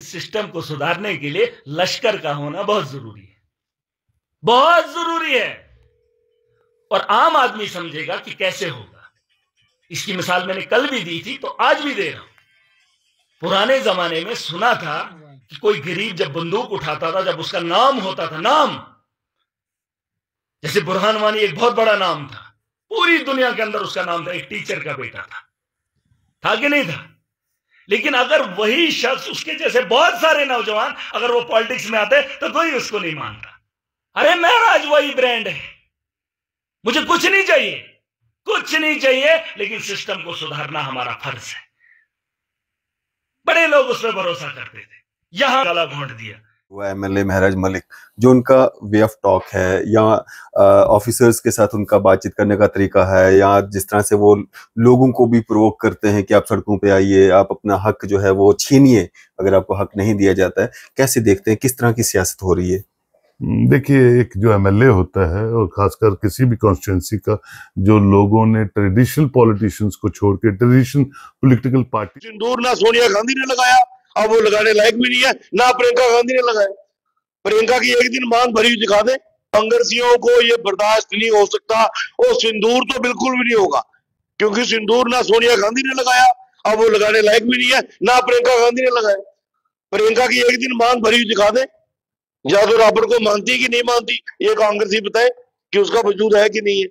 System को सुधारने के लिए लश्कर का होना बहुत जरूरी है, बहुत जरूरी है। और आम आदमी समझेगा कि कैसे होगा। इसकी मिसाल मैंने कल भी दी थी, तो आज भी दे रहा हूं। पुराने जमाने में सुना था कि कोई गरीब जब बंदूक उठाता था, जब उसका नाम होता था, नाम, जैसे बुरहान वानी एक बहुत बड़ा नाम था, पूरी दुनिया के अंदर उसका नाम था, एक टीचर का बेटा था कि नहीं था? लेकिन अगर वही शख्स, उसके जैसे बहुत सारे नौजवान, अगर वो पॉलिटिक्स में आते तो कोई उसको नहीं मानता। अरे मेरा आज वही ब्रांड है, मुझे कुछ नहीं चाहिए, कुछ नहीं चाहिए, लेकिन सिस्टम को सुधारना हमारा फर्ज है। बड़े लोग उस पर भरोसा करते थे, यहां काला घोंट दिया। वो एमएलए महराज मलिक, जो उनका वे ऑफ टॉक है या ऑफिसर्स के साथ उनका बातचीत करने का तरीका है, या जिस तरह से वो लोगों को भी प्रोवोक करते हैं कि आप सड़कों पे आइए, आप अपना हक जो है वो छीनिए अगर आपको हक नहीं दिया जाता है, कैसे देखते हैं, किस तरह की सियासत हो रही है? देखिए, एक जो एमएलए होता है, और खासकर किसी भी कॉन्स्टिट्यूंसी का, जो लोगों ने ट्रेडिशनल पॉलिटिशियंस को छोड़ के ट्रेडिशनल पॉलिटिकल पार्टी, सिंदूर ना सोनिया गांधी ने लगाया, अब वो लगाने लायक भी नहीं है, ना प्रियंका गांधी ने लगाया। प्रियंका की एक दिन मांग भरी हुई दिखा दे, कांग्रेसियों को ये बर्दाश्त नहीं हो सकता। और सिंदूर तो बिल्कुल भी नहीं होगा, क्योंकि सिंदूर ना सोनिया गांधी ने लगाया, अब वो लगाने लायक भी नहीं है, ना प्रियंका गांधी ने लगाया। प्रियंका की एक दिन मांग भरी हुई दिखा दे, या तो राबर्ट को मानती है कि नहीं मानती, ये कांग्रेस ही बताए कि उसका वजूद है कि नहीं है।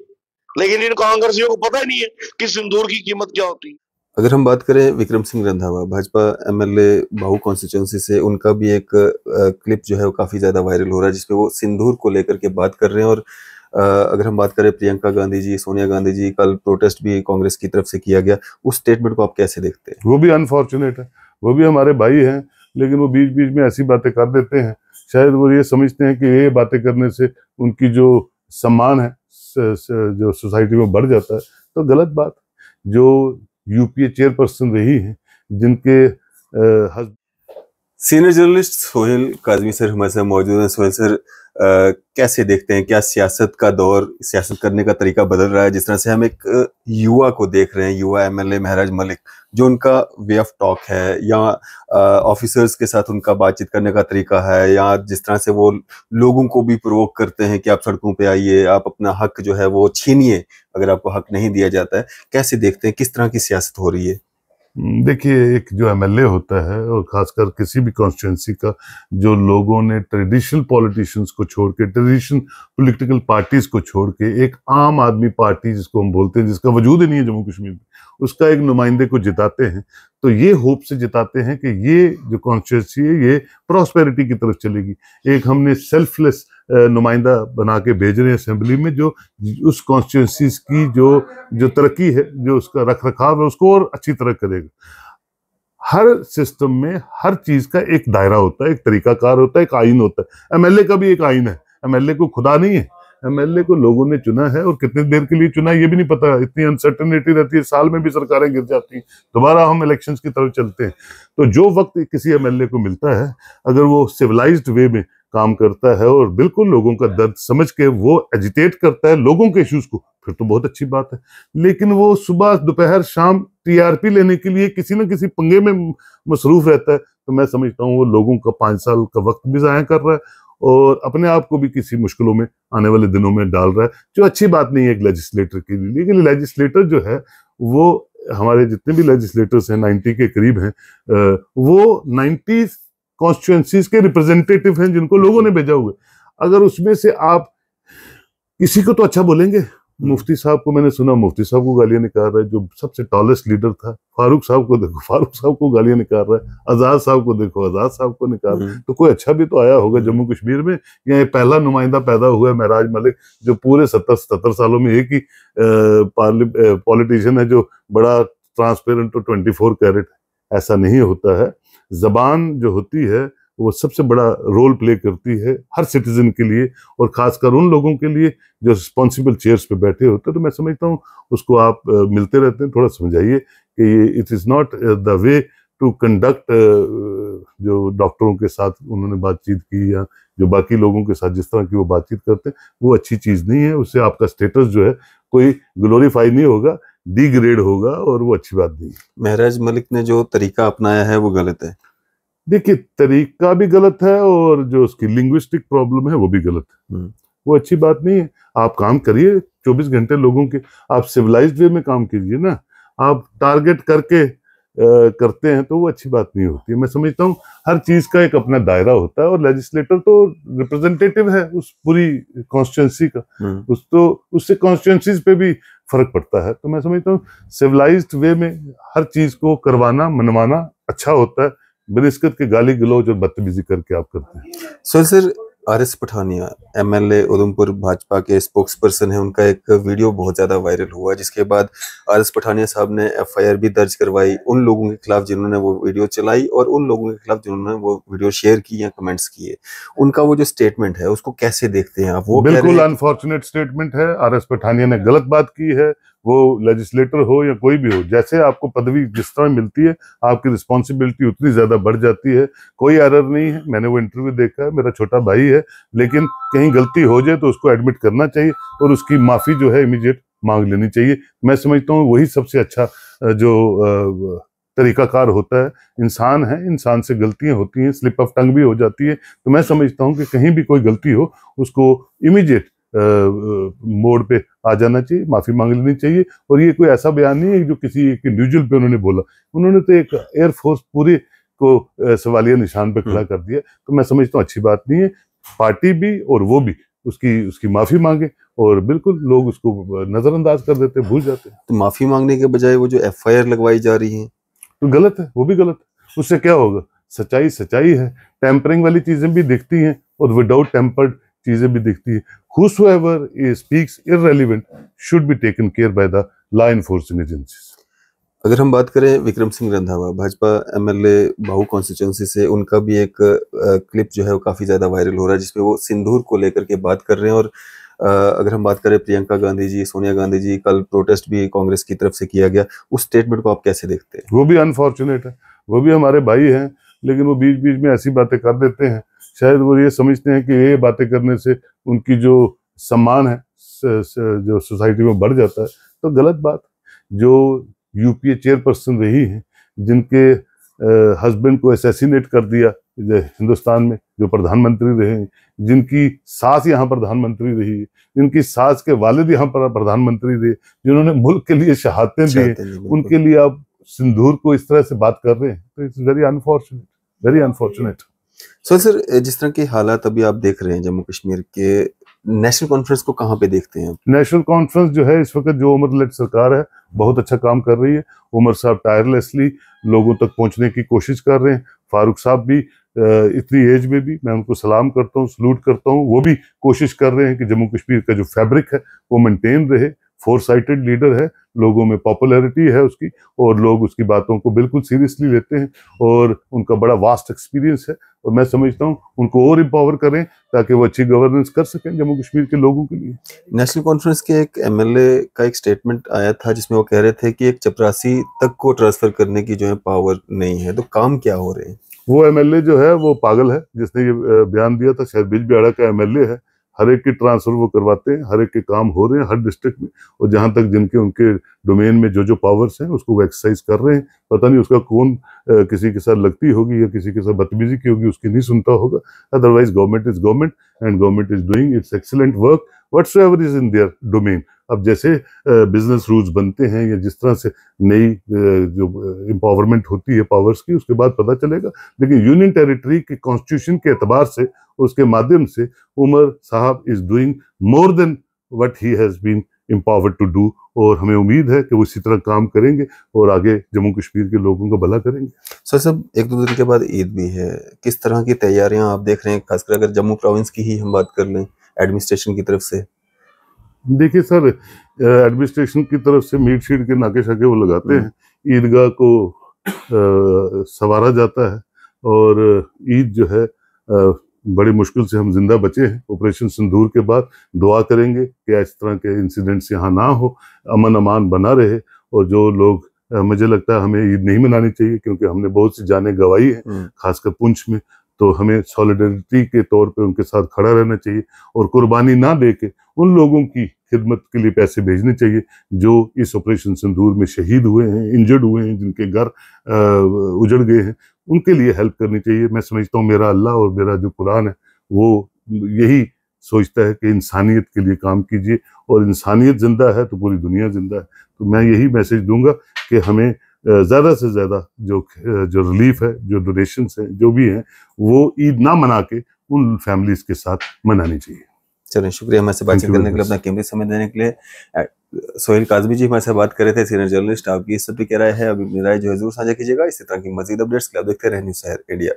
लेकिन इन कांग्रेसियों को पता ही नहीं है कि सिंदूर की कीमत क्या होती है। अगर हम बात करें विक्रम सिंह रंधावा, भाजपा एमएलए बाहू कॉन्स्टिट्यूंसी से, उनका भी एक क्लिप जो है वो काफी ज्यादा वायरल हो रहा है, जिसमें वो सिंदूर को लेकर के बात कर रहे हैं। और अगर हम बात करें प्रियंका गांधी जी, सोनिया गांधी जी, कल प्रोटेस्ट भी कांग्रेस की तरफ से किया गया, उस स्टेटमेंट को आप कैसे देखते हैं? वो भी अनफॉर्चुनेट है, वो भी हमारे भाई हैं, लेकिन वो बीच बीच में ऐसी बातें कर देते हैं, शायद वो ये समझते हैं कि ये बातें करने से उनकी जो सम्मान है जो सोसाइटी में बढ़ जाता है, तो गलत बात। जो यूपीए चेयरपर्सन रही हैं, जिनके senior journalist Sohail Kazmi sir हमारे साथ मौजूद हैं। सोहेल सर, कैसे देखते हैं, क्या सियासत का दौर, सियासत करने का तरीका बदल रहा है? जिस तरह से हम एक युवा को देख रहे हैं, युवा एमएलए महराज मलिक, जो उनका वे ऑफ टॉक है या ऑफिसर्स के साथ उनका बातचीत करने का तरीका है, या जिस तरह से वो लोगों को भी प्रोवोक करते हैं कि आप सड़कों पे आइए, आप अपना हक जो है वो छीनिए अगर आपको हक नहीं दिया जाता है, कैसे देखते हैं, किस तरह की सियासत हो रही है? देखिए, एक जो एमएलए होता है, और खासकर किसी भी कॉन्स्टिट्यूंसी का, जो लोगों ने ट्रेडिशनल पॉलिटिशियंस को छोड़ के, ट्रेडिशनल पॉलिटिकल पार्टीज को छोड़ के, एक आम आदमी पार्टी जिसको हम बोलते हैं, जिसका वजूद ही नहीं है जम्मू कश्मीर में, उसका एक नुमाइंदे को जिताते हैं, तो ये होप से जिताते हैं कि ये जो कॉन्स्टिट्यूंसी है ये प्रॉस्पेरिटी की तरफ चलेगी। एक हमने सेल्फलेस नुमाइंदा बना के भेज रहे हैं असेंबली में, जो उस कॉन्स्टिट्यूंसी की जो तरक्की है, जो उसका रख रखाव है, उसको और अच्छी तरह करेगा। हर सिस्टम में हर चीज का एक दायरा होता है, एक तरीकाकार होता है, एक आइन होता है। एमएलए का भी एक आइन है, एमएलए को खुदा नहीं है, एमएलए को लोगों ने चुना है, और कितनी देर के लिए चुना है ये भी नहीं पता। इतनी अनसर्टेनिटी रहती है, साल में भी सरकारें गिर जाती हैं, दोबारा हम इलेक्शंस की तरफ चलते हैं। तो जो वक्त किसी एमएलए को मिलता है, अगर वो सिविलाइज्ड वे में काम करता है और बिल्कुल लोगों का दर्द समझ के वो एजिटेट करता है लोगों के इश्यूज को, फिर तो बहुत अच्छी बात है। लेकिन वो सुबह दोपहर शाम टीआरपी लेने के लिए किसी न किसी पंगे में मसरूफ रहता है, तो मैं समझता हूँ वो लोगों का 5 साल का वक्त भी ज़ाया कर रहा है, और अपने आप को भी किसी मुश्किलों में आने वाले दिनों में डाल रहा है, जो अच्छी बात नहीं है एक लेजिस्लेटर के लिए। लेकिन लेजिस्लेटर जो है, वो हमारे जितने भी लेजिस्लेटर्स हैं 90 के करीब हैं, वो 90 कॉन्स्टिट्यूएंसीज के रिप्रेजेंटेटिव हैं जिनको लोगों ने भेजा हुआ है। अगर उसमें से आप किसी को तो अच्छा बोलेंगे, मुफ्ती साहब को मैंने सुना, मुफ्ती साहब को गालियां निकाल रहा है, जो सबसे टॉलेस्ट लीडर था। फारूक साहब को देखो, फारूक साहब को गालियां निकाल रहा है। आजाद साहब को देखो, आजाद साहब को निकाल रहा है। तो कोई अच्छा भी तो आया होगा जम्मू कश्मीर में, या ये पहला नुमाइंदा पैदा हुआ है महराज मलिक, जो पूरे 77 सालों में एक ही पॉलिटिशियन है जो बड़ा ट्रांसपेरेंट और 24 कैरेट। ऐसा नहीं होता है। जबान जो होती है वो सबसे बड़ा रोल प्ले करती है हर सिटीजन के लिए, और खासकर उन लोगों के लिए जो रिस्पॉन्सिबल चेयर्स पे बैठे होते हैं। तो मैं समझता हूँ उसको आप मिलते रहते हैं, थोड़ा समझाइए कि ये it is not the way to conduct. जो डॉक्टरों के साथ उन्होंने बातचीत की, या जो बाकी लोगों के साथ जिस तरह की वो बातचीत करते हैं, वो अच्छी चीज़ नहीं है। उससे आपका स्टेटस जो है कोई ग्लोरीफाई नहीं होगा, डिग्रेड होगा, और वो अच्छी बात नहीं है। महराज मलिक ने जो तरीका अपनाया है वो गलत है। देखिए, तरीका भी गलत है और जो उसकी लिंग्विस्टिक प्रॉब्लम है वो भी गलत है। वो अच्छी बात नहीं है। आप काम करिए 24 घंटे लोगों के, आप सिविलाइज्ड वे में काम कीजिए ना। आप टारगेट करके करते हैं तो वो अच्छी बात नहीं होती है। मैं समझता हूँ हर चीज का एक अपना दायरा होता है, और लेजिस्लेटर तो रिप्रेजेंटेटिव है उस पूरी कॉन्स्टिट्यूंसी का, उससे कॉन्स्टिट्यूंसीज पे भी फर्क पड़ता है। तो मैं समझता हूँ सिविलाइज्ड वे में हर चीज को करवाना मनवाना अच्छा होता है, बनिस्कत के गाली गलौज और बदतमीजी करके आप करते हैं। Sir RS Pathania MLA Udhampur Bhajpa के स्पोक्स पर्सन है, उनका एक वीडियो बहुत ज्यादा वायरल हुआ, जिसके बाद आरएस पठानिया साहब ने एफआईआर भी दर्ज करवाई उन लोगों के खिलाफ जिन्होंने वो वीडियो चलाई और उन लोगों के खिलाफ जिन्होंने वो वीडियो शेयर की या कमेंट्स किए। उनका वो जो स्टेटमेंट है उसको कैसे देखते हैं आप? वो बिल्कुल अनफॉर्चुनेट स्टेटमेंट है। आरएस पठानिया ने गलत बात की है। वो लेजिस्लेटर हो या कोई भी हो, जैसे आपको पदवी जिस तरह मिलती है आपकी रिस्पॉन्सिबिलिटी उतनी ज्यादा बढ़ जाती है। कोई एरर नहीं है, मैंने वो इंटरव्यू देखा है, मेरा छोटा भाई है, लेकिन कहीं गलती हो जाए तो उसको एडमिट करना चाहिए और उसकी माफी जो है इमीडिएट मांग लेनी चाहिए। मैं समझता हूँ वही सबसे अच्छा जो तरीकाकार होता है। इंसान है, इंसान से गलतियां होती हैं, स्लिप ऑफ टंग भी हो जाती है। तो मैं समझता हूँ कि कहीं भी कोई गलती हो उसको इमीडिएट मोड पे आ जाना चाहिए, माफी मांग लेनी चाहिए। और ये कोई ऐसा बयान नहीं है जो किसी एक इंडिविजुअल पे उन्होंने बोला, उन्होंने तो एक एयरफोर्स पूरे को सवालिया निशान पे खड़ा कर दिया। तो मैं समझता हूँ अच्छी बात नहीं है। पार्टी भी और वो भी उसकी माफी मांगे, और बिल्कुल लोग उसको नजरअंदाज कर देते, भूल जाते हैं। तो माफी मांगने के बजाय वो जो एफआईआर लगवाई जा रही है तो गलत है, वो भी गलत है। उससे क्या होगा? सच्चाई सच्चाई है। टेम्परिंग वाली चीजें भी दिखती हैं और विदाउट टेम्पर्ड चीजें भी दिखती है। Whosoever speaks irrelevant should be taken care by the law enforcing agencies. अगर हम बात करें विक्रम सिंह रंधावा, भाजपा एमएलए भाऊ कॉन्स्टिट्यूंसी से, उनका भी एक क्लिप जो है वो काफी ज्यादा वायरल हो रहा है, जिसमें वो सिंदूर को लेकर के बात कर रहे हैं। और अगर हम बात करें प्रियंका गांधी जी, सोनिया गांधी जी, कल प्रोटेस्ट भी कांग्रेस की तरफ से किया गया, उस स्टेटमेंट को आप कैसे देखते हैं? वो भी अनफॉर्चुनेट है। वो भी हमारे भाई हैं, लेकिन वो बीच बीच में ऐसी बातें कर देते हैं। शायद वो ये समझते हैं कि ये बातें करने से उनकी जो सम्मान है जो सोसाइटी में बढ़ जाता है, तो गलत बात। जो यूपीए चेयरपर्सन रही हैं, जिनके हस्बैंड को असैसिनेट कर दिया हिंदुस्तान में, जो प्रधानमंत्री रहे, जिनकी सास यहाँ प्रधानमंत्री रही, जिनकी सास के वालिद यहाँ पर प्रधानमंत्री रहे, जिन्होंने मुल्क के लिए शहादतें दी, उनके लिए आप सिंदूर को इस तरह से बात कर रहे हैं, तो it's very unfortunate, very unfortunate. Sir जिस तरह के हालात अभी आप देख रहे हैं जम्मू कश्मीर के, नेशनल कॉन्फ्रेंस को कहाँ पे देखते हैं? नेशनल कॉन्फ्रेंस जो है इस वक्त जो उमर लेड सरकार है बहुत अच्छा काम कर रही है। उमर साहब टायरलेसली लोगों तक पहुंचने की कोशिश कर रहे हैं। फारूक साहब भी इतनी एज में भी मैं उनको सलाम करता हूँ, सलूट करता हूँ, वो भी कोशिश कर रहे हैं कि जम्मू कश्मीर का जो फैब्रिक है वो मेंटेन रहे। फोर साइटेड लीडर है, लोगों में पॉपुलैरिटी है उसकी, और लोग उसकी बातों को बिल्कुल सीरियसली लेते हैं, और उनका बड़ा वास्ट एक्सपीरियंस है। और मैं समझता हूँ उनको और एम्पावर करें ताकि वो अच्छी गवर्नेंस कर सकें जम्मू कश्मीर के लोगों के लिए। नेशनल कॉन्फ्रेंस के एक एमएलए का एक स्टेटमेंट आया था जिसमें वो कह रहे थे कि एक चपरासी तक को ट्रांसफर करने की जो है पावर नहीं है, तो काम क्या हो रहे हैं? वो एमएलए जो है वो पागल है जिसने ये बयान दिया था। शायद बिजबिहाड़ा का एमएलए है। हर एक की ट्रांसफर वो करवाते हैं, हर एक के काम हो रहे हैं हर डिस्ट्रिक्ट में, और जहां तक जिनके उनके डोमेन में जो जो पावर्स हैं उसको वो एक्सरसाइज कर रहे हैं। पता नहीं उसका कौन किसी के साथ लगती होगी या किसी के साथ बदतमीजी की होगी, उसकी नहीं सुनता होगा। Otherwise government is government and government is doing it's excellent work whatsoever is in their domain. अब जैसे बिजनेस रूल्स बनते हैं या जिस तरह से नई जो एम्पावरमेंट होती है पावर्स की, उसके बाद पता चलेगा। लेकिन यूनियन टेरिटरी के कॉन्स्टिट्यूशन के एतबार से, उसके माध्यम से उमर साहब is doing more than what he has been empowered to do, और हमें उम्मीद है कि वो इसी तरह काम करेंगे और आगे जम्मू कश्मीर के लोगों का भला करेंगे। सर साहब, एक दो दिन के बाद ईद भी है, किस तरह की तैयारियां आप देख रहे हैं, खासकर अगर जम्मू प्रोविंस की ही हम बात कर लें एडमिनिस्ट्रेशन की तरफ से? देखिए सर, एडमिनिस्ट्रेशन की तरफ से मीट शीट के नाके शाके वो लगाते हैं, ईदगाह को संवारा जाता है, और ईद जो है बड़ी मुश्किल से हम जिंदा बचे हैं। ऑपरेशन सिंदूर के बाद दुआ करेंगे कि इस तरह के इंसिडेंट्स यहाँ ना हो, अमन अमान बना रहे। और जो लोग मुझे लगता है हमें ईद नहीं मनानी चाहिए, क्योंकि हमने बहुत सी जानें गंवाई हैं, खासकर पुंछ में। तो हमें सॉलिडरिटी के तौर पे उनके साथ खड़ा रहना चाहिए और कुर्बानी ना दे के उन लोगों की खिदमत के लिए पैसे भेजने चाहिए जो इस ऑपरेशन सिंदूर में शहीद हुए हैं, इंजर्ड हुए हैं, जिनके घर उजड़ गए हैं, उनके लिए हेल्प करनी चाहिए। मैं समझता हूँ मेरा अल्लाह और मेरा जो कुरान है वो यही सोचता है कि इंसानियत के लिए काम कीजिए, और इंसानियत जिंदा है तो पूरी दुनिया जिंदा है। तो मैं यही मैसेज दूंगा कि हमें ज़्यादा से ज़्यादा जो रिलीफ है, जो डोनेशंस हैं, जो भी हैं, वो ईद ना मना के उन फैमिलीज के साथ मनानी चाहिए। चलिए, शुक्रिया हमारे से बातचीत करने के लिए, अपना कीमती समय देने के लिए। सोहेल काज़मी जी हमारे साथ बात कर रहे थे, सीनियर जर्नलिस्ट। आपकी इस सब पे क्या राय है? अभी अपनी राय जो है जरूर साझा कीजिएगा। इसी तरह की मजीद अपडेट्स के लिए आप देखते रहें न्यूज़ शहर इंडिया।